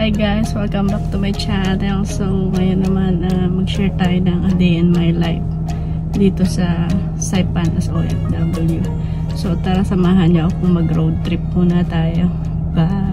Hi guys, welcome back to my channel. So ngayon naman mag-share tayo ng a day in my life dito sa Saipan as OFW. So tara, samahan niyo akong mag road trip muna tayo. Bye!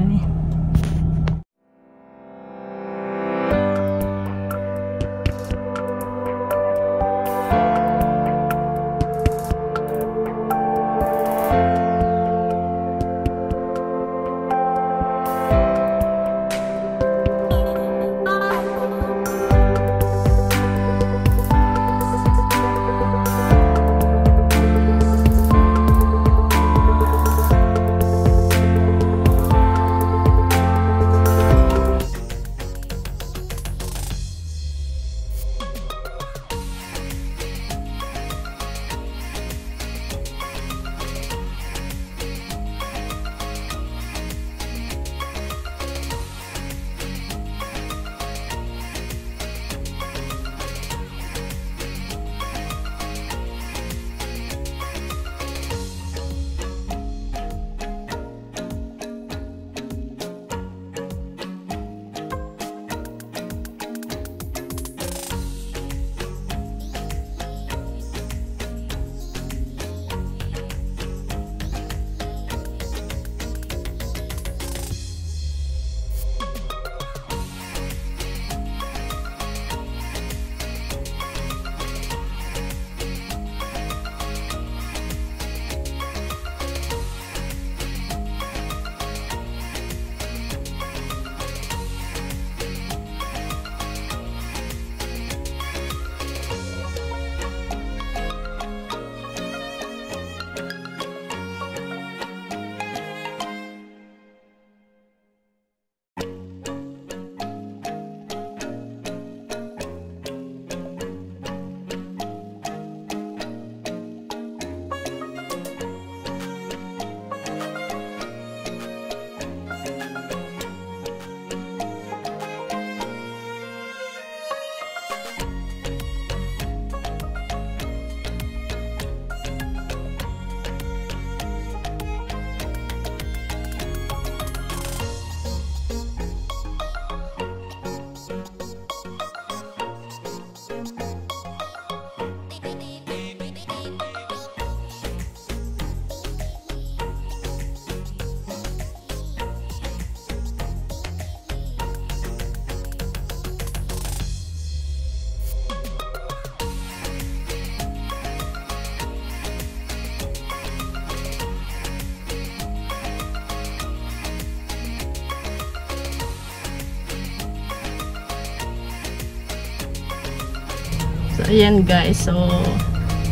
So, ayan guys. So,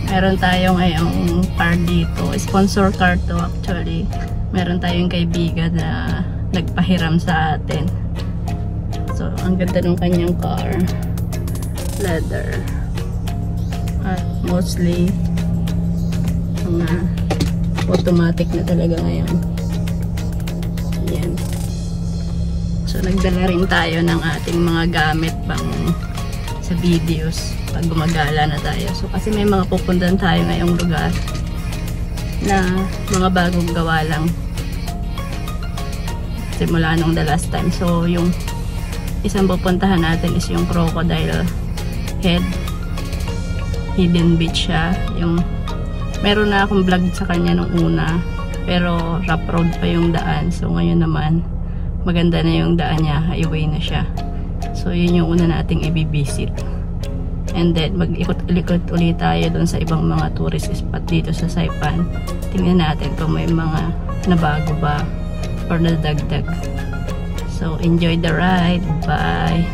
meron tayo ngayong car dito. Sponsor car to actually. Meron tayong kaibigan na nagpahiram sa atin. So, ang ganda ng kanyang car. Leather. At mostly, mga automatic na talaga ngayon. Ayan. So, nagdala rin tayo ng ating mga gamit pang sa videos pag gumagala na tayo. So kasi may mga pupuntahan tayo ngayong lugar na mga bagong gawa lang simula nung the last time. So yung isang pupuntahan natin is yung Crocodile Head, Hidden Beach siya. Yung meron na akong vlog sa kanya nung una, pero rough road pa yung daan. So ngayon naman maganda na yung daan niya, highway na siya. So yun yung una nating i-visit. And then mag-ikot-ikot ulit tayo dun sa ibang mga tourist spot dito sa Saipan. Tingnan natin kung may mga nabago ba or nadagdag. So enjoy the ride. Bye!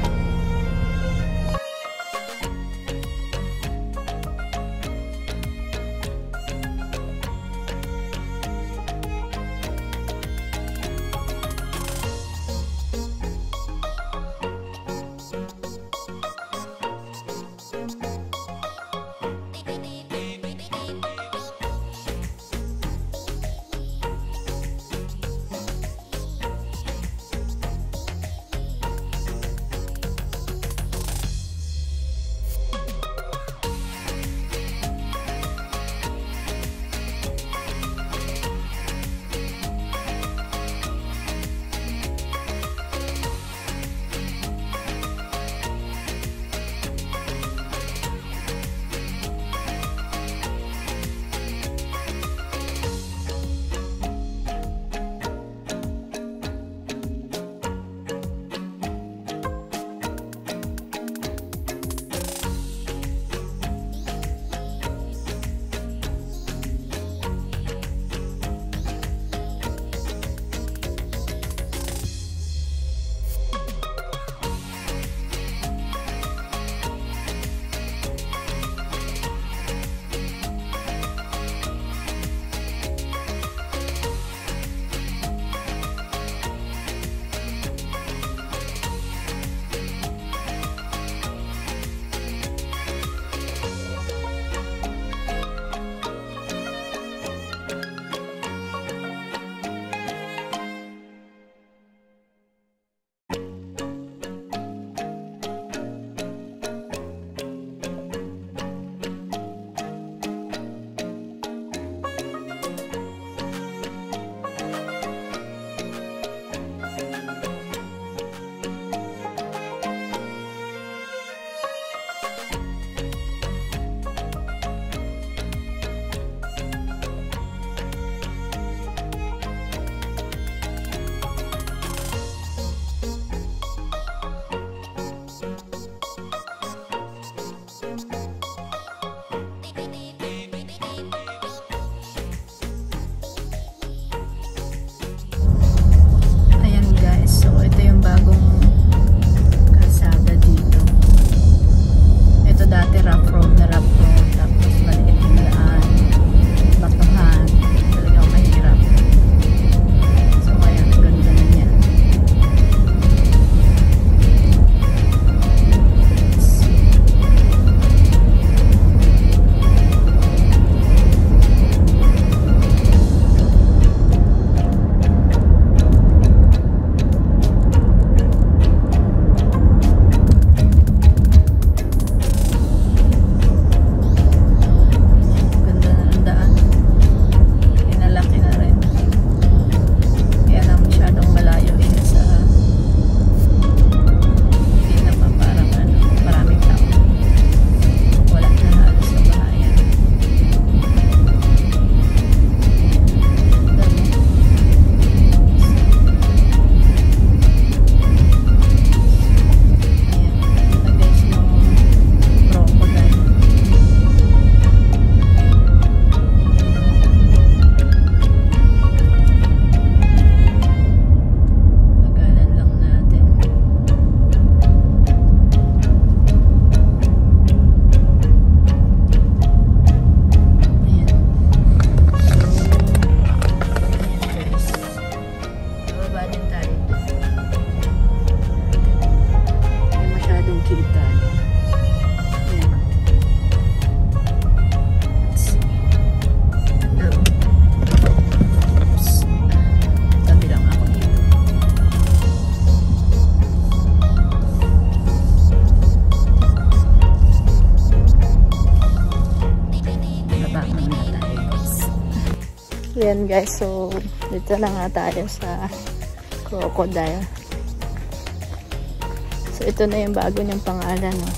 Ayan guys, so dito na nga tayo sa crocodile. So ito na yung bago niyang pangalan, no?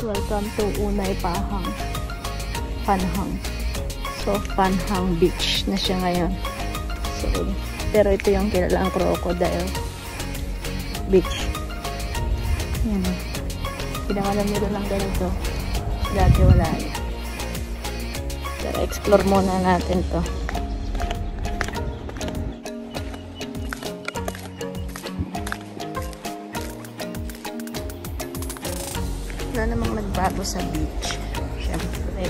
Welcome to Unay Pahang. Panhang. So Panhang Beach na siya ngayon. So, pero ito yung kilalang crocodile beach. Yan. Pinangalan nila lang ganito. Dati wala yan. Pero explore muna natin to. Wala namang nagbago sa beach. Siyempre.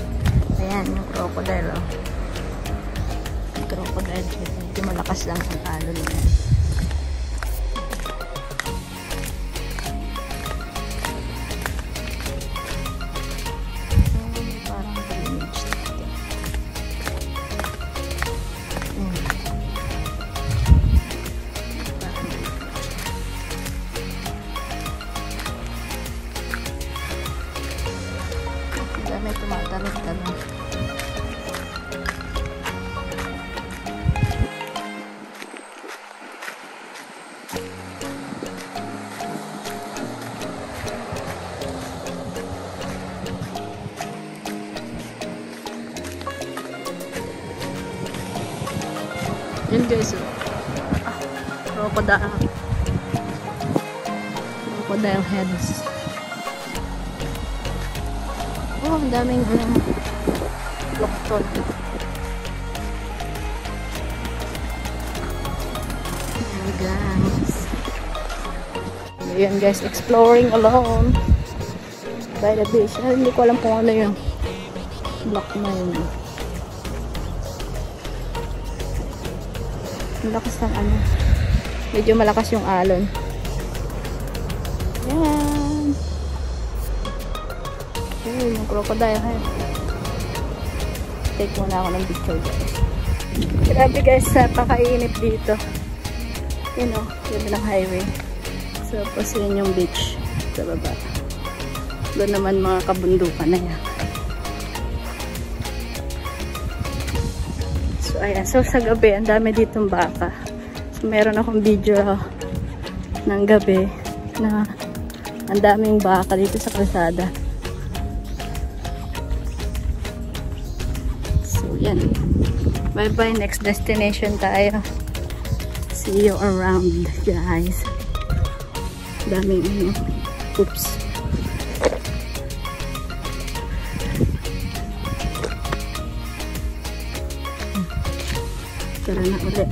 Ayan, yung crocodile. Oh. Yung crocodile. Medyo malakas lang ang alon niya. May tumatalon-talon. Yun guys, crocodile heads. Oh, ang daming lokton. Ayan guys. Ayan guys, exploring alone by the beach. Hindi ko alam kung ano yung block na yun. Ang lakas ng ano. Medyo malakas yung alon. Ayan. Yung crocodile head. Take muna ako ng picture guys. Grabe guys, napakainit dito. Yun o, yun lang highway. So, yun yung beach sa baba. Doon naman mga kabundukan na yan. So, ayan. So, sa gabi, ang dami ditong baka. So, meron akong video ng gabi na ang daming baka dito sa kalsada. Yan. Bye bye. Next destination tayo. See you around, guys. Daming ano. Oops. Tara na ulit.